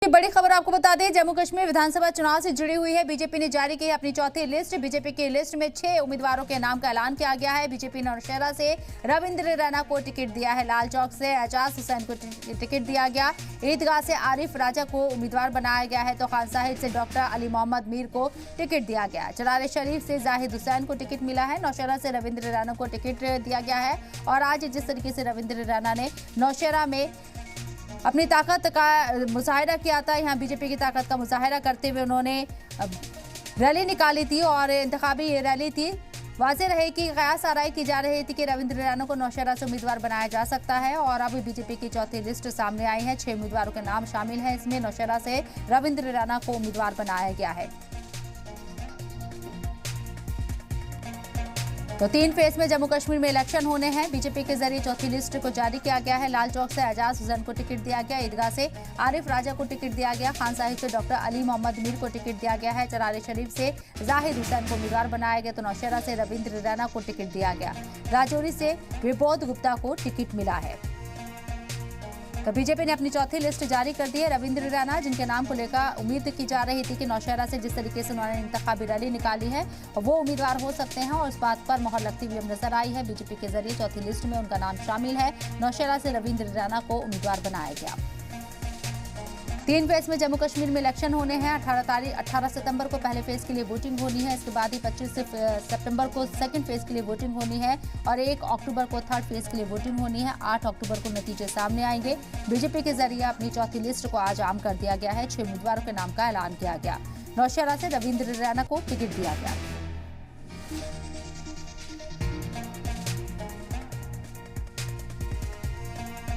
बड़ी खबर आपको बता दें, जम्मू कश्मीर विधानसभा चुनाव से जुड़ी हुई है। बीजेपी ने जारी की अपनी चौथी लिस्ट। बीजेपी की लिस्ट में 6 उम्मीदवारों के नाम का ऐलान किया गया है। बीजेपी ने नौशहरा से रविंद्र रैना को टिकट दिया है। लाल चौक से एजाज हुसैन को टिकट दिया गया। ईदगाह से आरिफ राजा को उम्मीदवार बनाया गया है तो खान साहिब से डॉक्टर अली मोहम्मद मीर को टिकट दिया गया। चरार शरीफ से जाहिद हुसैन को टिकट मिला है। नौशहरा से रविंद्र रैना को टिकट दिया गया है। और आज जिस तरीके से रविंद्र रैना ने नौशहरा में अपनी ताकत का मुजाहिरा किया था, यहाँ बीजेपी की ताकत का मुजाहिरा करते हुए उन्होंने रैली निकाली थी और इंतखाबी रैली थी। वाज़ेह रहे कि कयास आराई की जा रही थी कि रविंद्र रैना को नौशहरा से उम्मीदवार बनाया जा सकता है और अब बीजेपी की चौथी लिस्ट सामने आई है। 6 उम्मीदवारों के नाम शामिल हैं। इसमें नौशहरा से रविंद्र रैना को उम्मीदवार बनाया गया है। तो 3 फेज में जम्मू कश्मीर में इलेक्शन होने हैं। बीजेपी के जरिए चौथी लिस्ट को जारी किया गया है। लाल चौक से एजाज हुसैन को टिकट दिया गया। ईदगाह से आरिफ राजा को टिकट दिया गया। खान साहिब से डॉक्टर अली मोहम्मद मीर को टिकट दिया गया है। चरार शरीफ से जाहिद हुसैन को उम्मीदवार बनाया गया तो नौशहरा से रविंद्र रैना को टिकट दिया गया। राजौरी से विबोध गुप्ता को टिकट मिला है। तो बीजेपी ने अपनी चौथी लिस्ट जारी कर दी है। रविंद्र रैना, जिनके नाम को लेकर उम्मीद की जा रही थी कि नौशहरा से जिस तरीके से उन्होंने इंतखाबी रैली निकाली है वो उम्मीदवार हो सकते हैं और इस बात पर मोहर लगती हुई अब नजर आई है। बीजेपी के जरिए चौथी लिस्ट में उनका नाम शामिल है। नौशहरा से रविंद्र रैना को उम्मीदवार बनाया गया। 3 फेज में जम्मू कश्मीर में इलेक्शन होने हैं। 18 सितंबर को पहले फेज के लिए वोटिंग होनी है। इसके बाद ही 25 सितंबर को सेकंड फेज के लिए वोटिंग होनी है और 1 अक्टूबर को थर्ड फेज के लिए वोटिंग होनी है। 8 अक्टूबर को नतीजे सामने आएंगे। बीजेपी के जरिए अपनी चौथी लिस्ट को आज आम कर दिया गया है। 6 उम्मीदवारों के नाम का ऐलान किया गया। नौशहरा से रविंद्र रैना को टिकट दिया गया।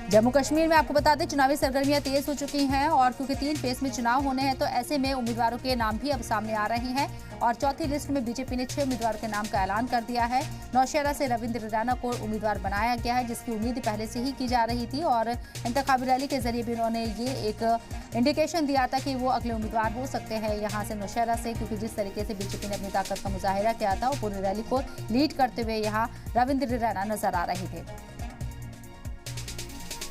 जम्मू कश्मीर में आपको बता दें, चुनावी सरगर्मियां तेज हो चुकी हैं और क्योंकि 3 फेज में चुनाव होने हैं तो ऐसे में उम्मीदवारों के नाम भी अब सामने आ रहे हैं और चौथी लिस्ट में बीजेपी ने 6 उम्मीदवारों के नाम का ऐलान कर दिया है। नौशहरा से रविंद्र रैना को उम्मीदवार बनाया गया है, जिसकी उम्मीद पहले से ही की जा रही थी और इंतखाबी रैली के जरिए भी उन्होंने ये एक इंडिकेशन दिया था कि वो अगले उम्मीदवार हो सकते हैं यहाँ से नौशहरा से, क्योंकि जिस तरीके से बीजेपी ने अपनी ताकत का मुजाहिरा किया था और पूरी रैली को लीड करते हुए यहाँ रविंद्र रैना नजर आ रहे थे।